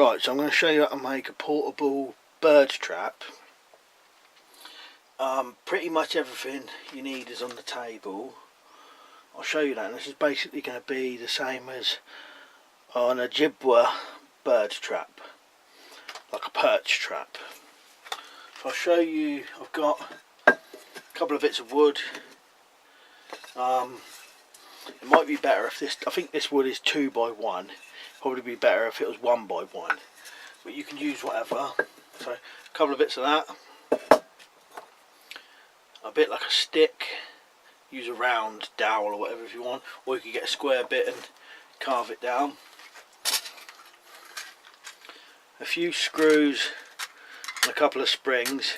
Right, so I'm going to show you how to make a portable bird trap. Pretty much everything you need is on the table. I'll show you that, and this is basically going to be the same as on a JJR bird trap, like a perch trap. So I'll show you. I've got a couple of bits of wood. It might be better if this, I think this wood is 2 by 1, probably be better if it was 1 by 1, but you can use whatever. So a couple of bits of that, a bit like a stick, use a round dowel or whatever if you want, or you can get a square bit and carve it down. A few screws and a couple of springs.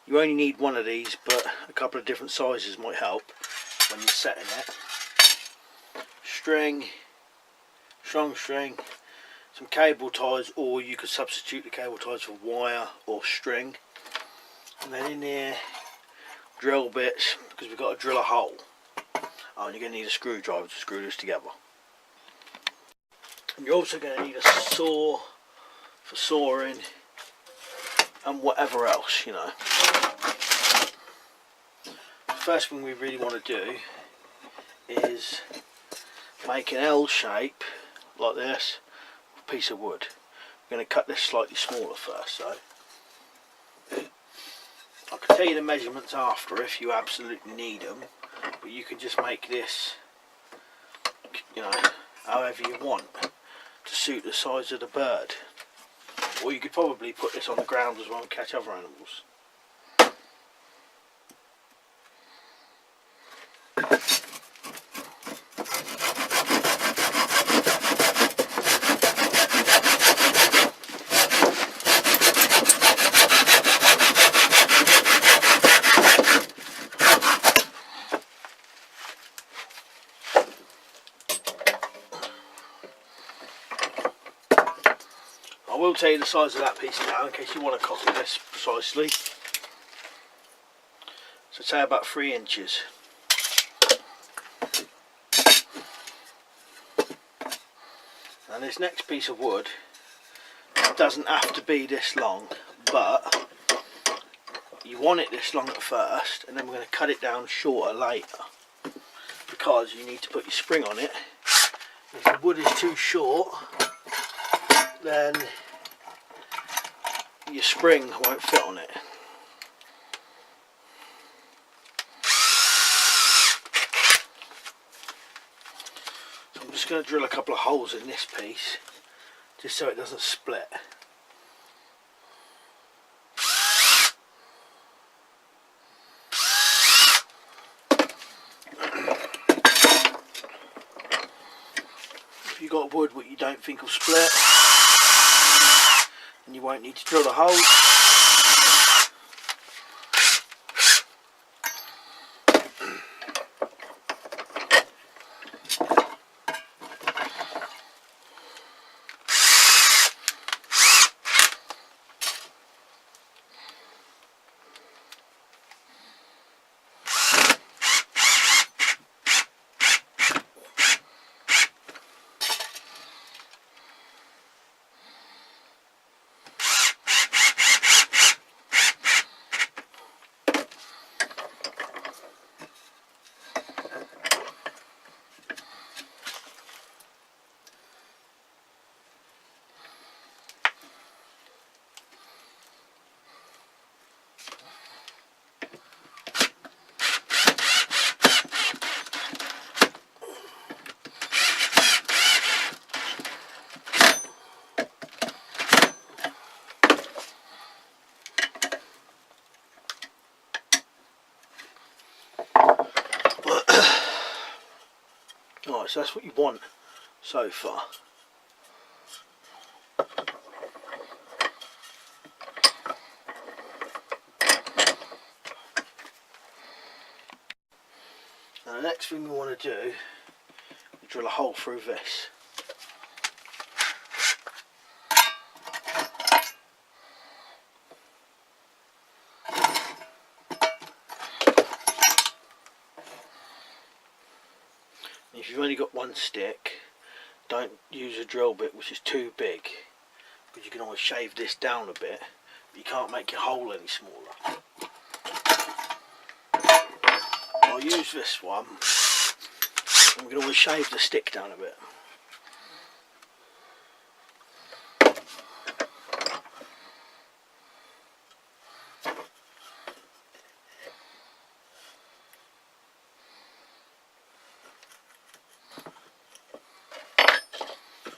You only need one of these, but a couple of different sizes might help when you're setting it. String, strong string, some cable ties, or you could substitute the cable ties for wire or string. And then in here, drill bits, because we've got to drill a hole. Oh, and you're going to need a screwdriver to screw this together. And you're also going to need a saw for sawing and whatever else, you know. The first thing we really want to do is make an L shape like this with a piece of wood. I'm going to cut this slightly smaller first, so I can tell you the measurements after if you absolutely need them, but you can just make this, you know, however you want to suit the size of the bird. Or you could probably put this on the ground as well and catch other animals. I will tell you the size of that piece now in case you want to copy this precisely. So say about 3 inches. And this next piece of wood doesn't have to be this long, but you want it this long at first, and then we're going to cut it down shorter later, because you need to put your spring on it. If the wood is too short, then your spring won't fit on it. So I'm just going to drill a couple of holes in this piece just so it doesn't split. If you've got wood what you don't think will split, and you won't need to drill the hole. Alright, so that's what you want so far. Now the next thing we want to do is drill a hole through this. If you've only got one stick, don't use a drill bit which is too big, because you can always shave this down a bit, but you can't make your hole any smaller. I'll use this one, and we can always shave the stick down a bit.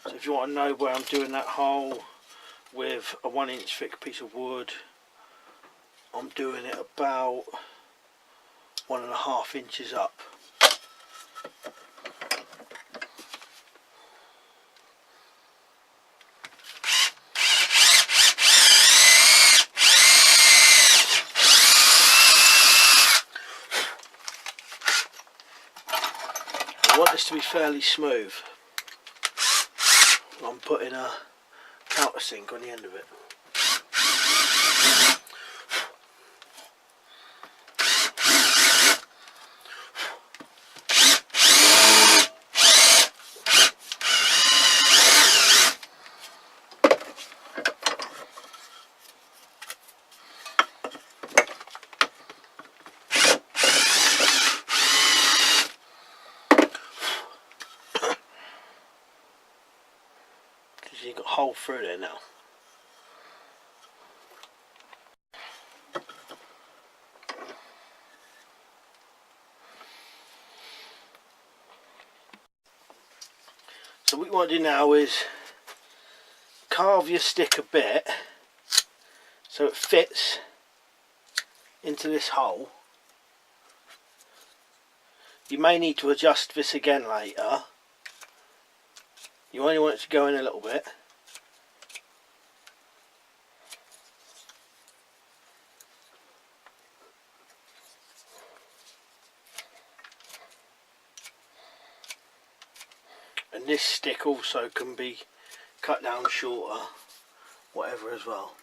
So if you want to know where I'm doing that hole with a 1 inch thick piece of wood, I'm doing it about 1.5 inches up. I want this to be fairly smooth. I'm putting a countersink on the end of it. You've got a hole through there now. So what you want to do now is carve your stick a bit so it fits into this hole. You may need to adjust this again later. You only want it to go in a little bit. And this stick also can be cut down shorter, whatever as well.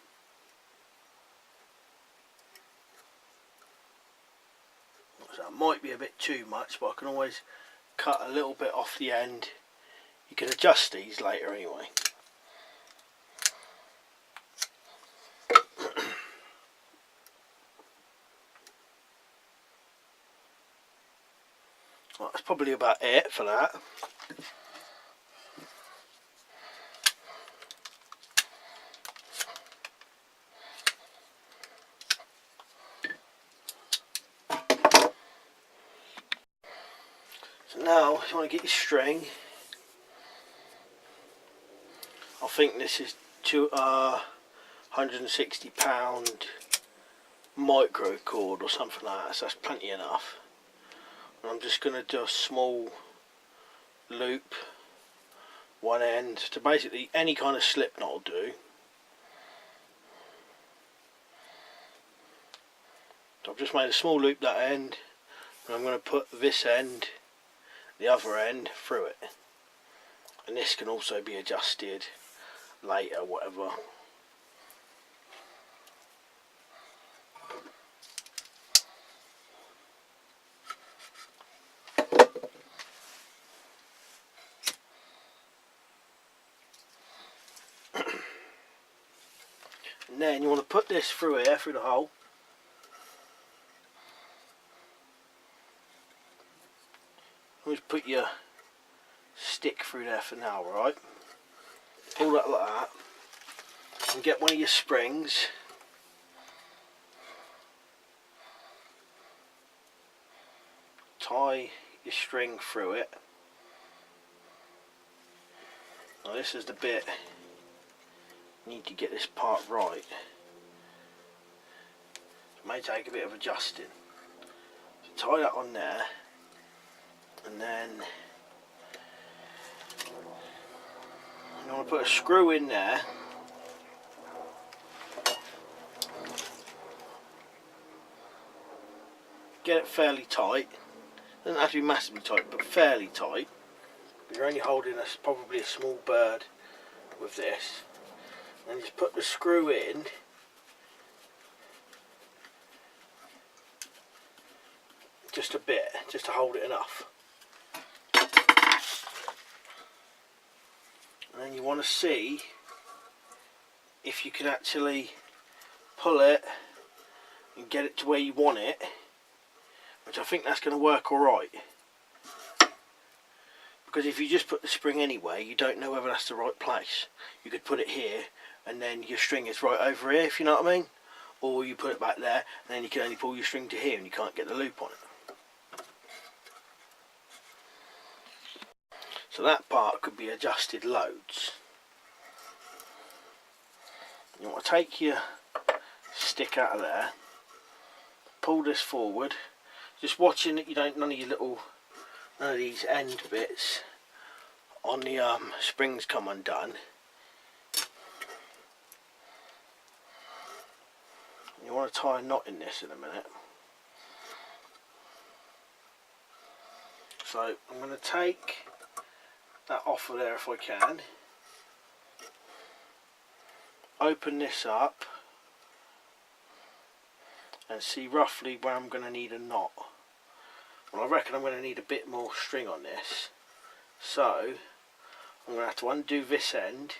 So that might be a bit too much, but I can always cut a little bit off the end. You can adjust these later anyway. Well, that's probably about it for that. So now, if you want to get your string, I think this is to 160-pound micro cord or something like that, so that's plenty enough. And I'm just going to do a small loop, one end, to basically any kind of slip knot will do. So I've just made a small loop that end, and I'm going to put this end, the other end, through it. And this can also be adjusted later, whatever. And then you want to put this through here, through the hole. Always put your stick through there for now, right? Pull that like that. And get one of your springs. Tie your string through it. Now this is the bit you need to get this part right. It may take a bit of adjusting. So tie that on there, and then you want to put a screw in there. Get it fairly tight. Doesn't have to be massively tight, but fairly tight. But you're only holding probably a small bird with this. And just put the screw in. Just a bit, just to hold it enough. And then you want to see if you can actually pull it and get it to where you want it, which I think that's going to work alright. Because if you just put the spring anywhere, you don't know whether that's the right place. You could put it here and then your string is right over here, if you know what I mean. Or you put it back there and then you can only pull your string to here and you can't get the loop on it. So that part could be adjusted loads. You want to take your stick out of there, pull this forward, just watching that you don't none of these end bits on the springs come undone. You want to tie a knot in this in a minute. So I'm going to take that off of there if I can. Open this up and see roughly where I'm going to need a knot. Well, I reckon I'm going to need a bit more string on this, so I'm going to have to undo this end,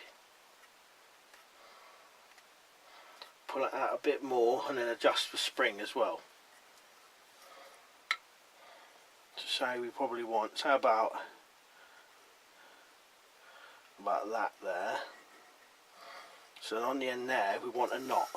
pull it out a bit more and then adjust the spring as well. So say we probably want, say about that there. So on the end there we want a knot.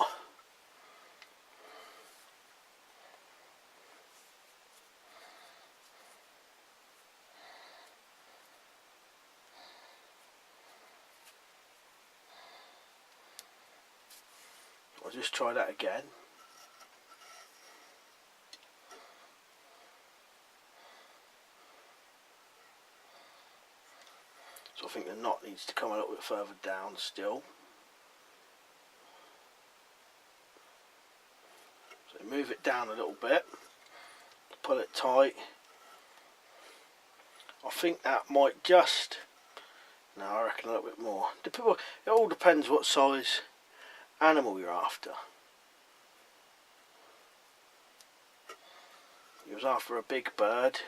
I'll just try that again. So I think the knot needs to come a little bit further down still. So move it down a little bit, pull it tight. I think that might just, no, I reckon a little bit more. It all depends what size animal you're after. You was after a big bird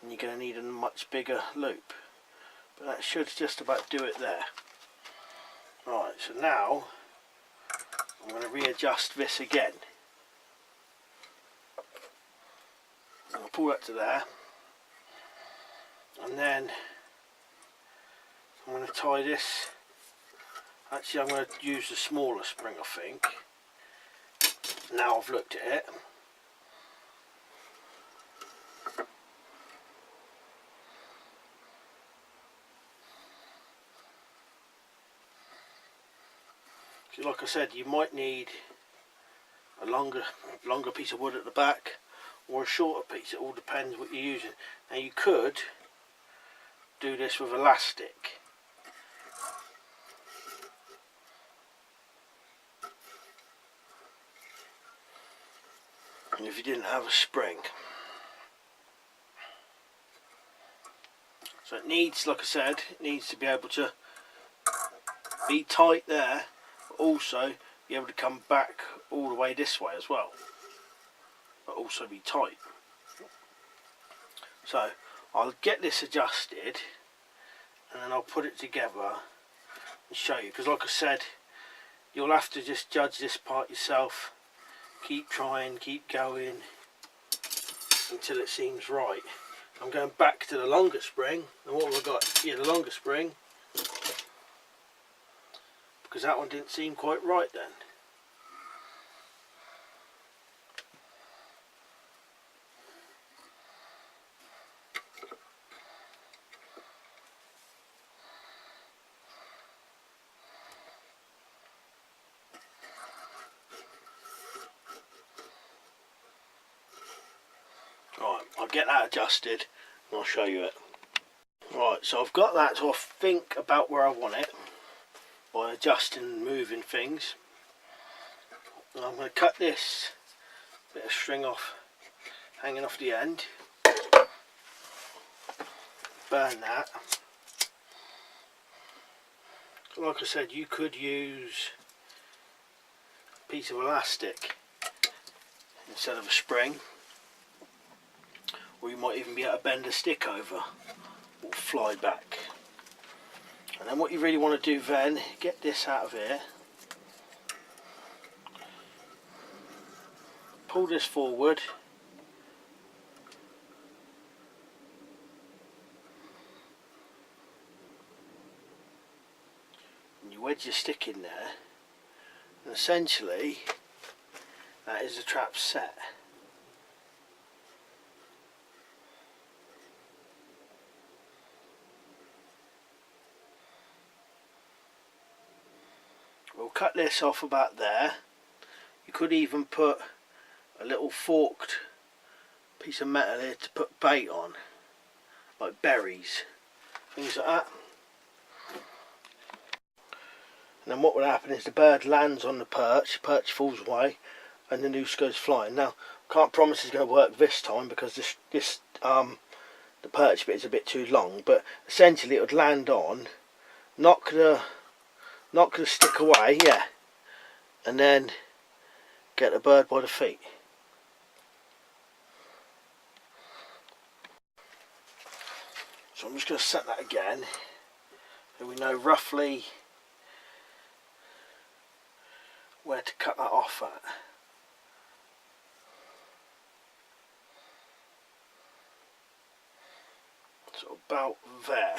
and you're going to need a much bigger loop, but that should just about do it there. Right, so now I'm going to readjust this again. I'll pull that to there and then I'm going to tie this. Actually, I'm going to use the smaller spring, I think. Now I've looked at it. So like I said, you might need a longer piece of wood at the back or a shorter piece. It all depends what you're using. Now you could do this with elastic. And if you didn't have a spring. So it needs, like I said, it needs to be able to be tight there, but also be able to come back all the way this way as well, but also be tight. So I'll get this adjusted and then I'll put it together and show you, because like I said, you'll have to just judge this part yourself. Keep trying, keep going until it seems right. I'm going back to the longer spring, and what have I got? Yeah, the longer spring, because that one didn't seem quite right then. Right, I'll get that adjusted and I'll show you it. Right, so I've got that to think about where I want it by adjusting and moving things. And I'm going to cut this bit of string off, hanging off the end. Burn that. So like I said, you could use a piece of elastic instead of a spring. Or you might even be able to bend a stick over or fly back. And then what you really want to do then, get this out of here, pull this forward, and you wedge your stick in there, and essentially that is the trap set. We'll cut this off about there. You could even put a little forked piece of metal here to put bait on, like berries, things like that. And then what would happen is the bird lands on the perch falls away, and the noose goes flying. Now, I can't promise it's going to work this time because the perch bit is a bit too long, but essentially it would land on, knock the stick away, yeah, and then get the bird by the feet. So I'm just going to set that again so we know roughly where to cut that off at. So about there.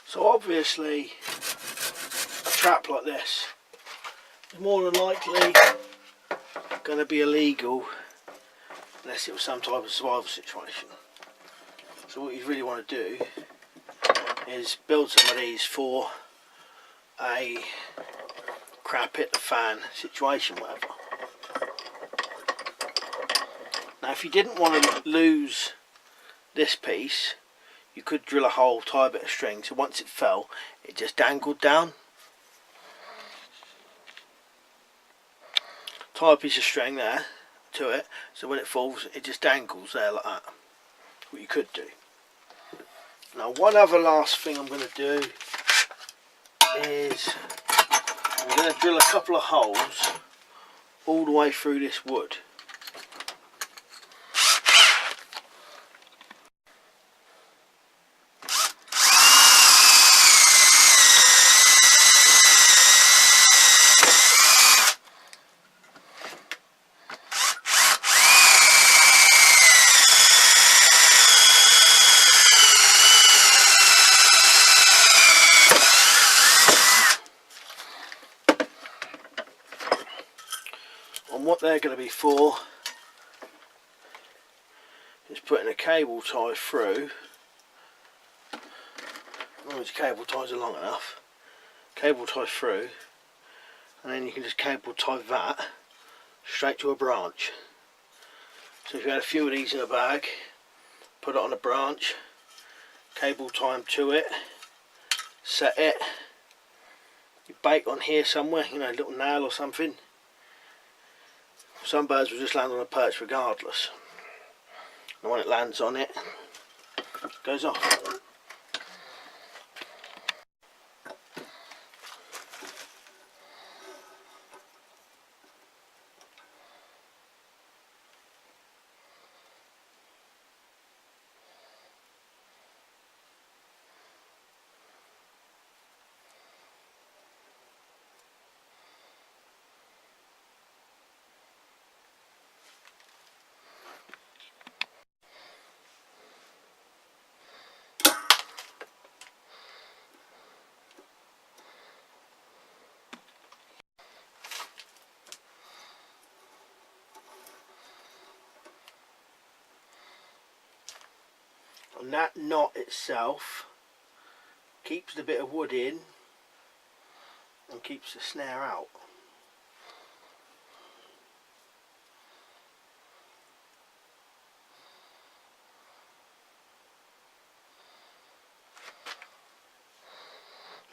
So obviously a trap like this is more than likely going to be illegal unless it was some type of survival situation. So what you really want to do is build some of these for a crap hit the fan situation, whatever. Now if you didn't want to lose this piece, you could drill a hole, tie a bit of string, so once it fell, it just dangled down. Tie a piece of string there to it, so when it falls, it just dangles there like that. What you could do. Now, one other last thing I'm going to do is I'm going to drill a couple of holes all the way through this wood. And what they're going to be for is putting a cable tie through. As long as your cable ties are long enough, cable tie through, and then you can just cable tie that straight to a branch. So if you had a few of these in a bag, put it on a branch, cable tie them to it, set it, you bait on here somewhere, you know, a little nail or something. Some birds will just land on a perch regardless, and when it lands on it, it goes off. And that knot itself keeps the bit of wood in and keeps the snare out.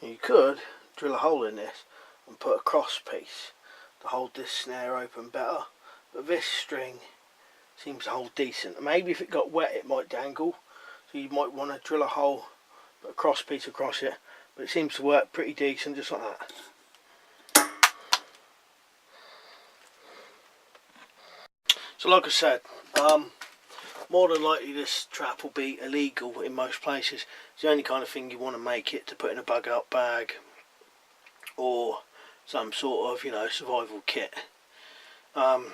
You could drill a hole in this and put a cross piece to hold this snare open better, but this string seems to hold decent. Maybe if it got wet it might dangle, so you might want to drill a hole, put a cross piece across it, but it seems to work pretty decent just like that. So like I said, more than likely this trap will be illegal in most places. It's the only kind of thing you want to make it to put in a bug out bag or some sort of, you know, survival kit. So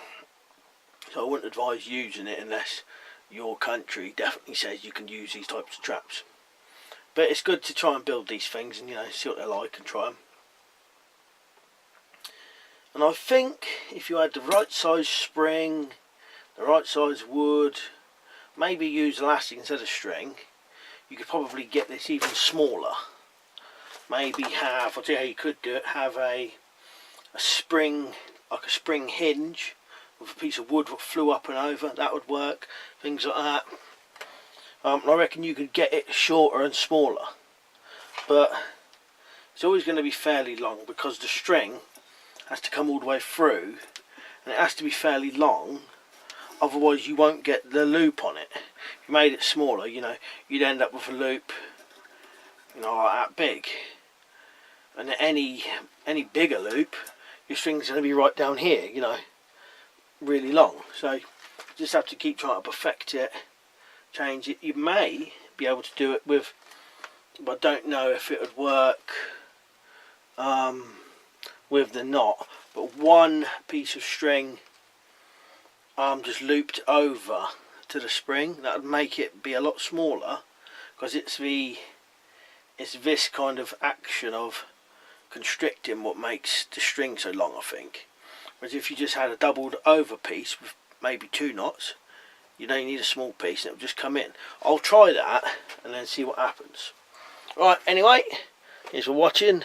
I wouldn't advise using it unless your country definitely says you can use these types of traps. But it's good to try and build these things and, you know, see what they're like and try them. And I think if you had the right size spring, the right size wood, maybe use elastic instead of string, you could probably get this even smaller. Maybe have, I'll tell you how you could do it, have a spring, like a spring hinge with a piece of wood that flew up and over, that would work, things like that. I reckon you could get it shorter and smaller, but it's always going to be fairly long because the string has to come all the way through and it has to be fairly long, otherwise you won't get the loop on it. If you made it smaller, you know, you'd end up with a loop, you know, like that big, and any bigger loop, your string's going to be right down here, you know, really long. So you just have to keep trying to perfect it, change it. You may be able to do it with, but I don't know if it would work with the knot, but one piece of string just looped over to the spring, that would make it be a lot smaller, because it's this kind of action of constricting what makes the string so long, I think. Whereas if you just had a doubled over piece with maybe 2 knots, you don't need a small piece and it will just come in. I'll try that and then see what happens. Right, anyway, thanks for watching.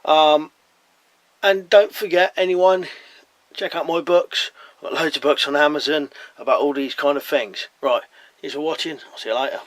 And don't forget, anyone, check out my books. I've got loads of books on Amazon about all these kind of things. Right, thanks for watching. I'll see you later.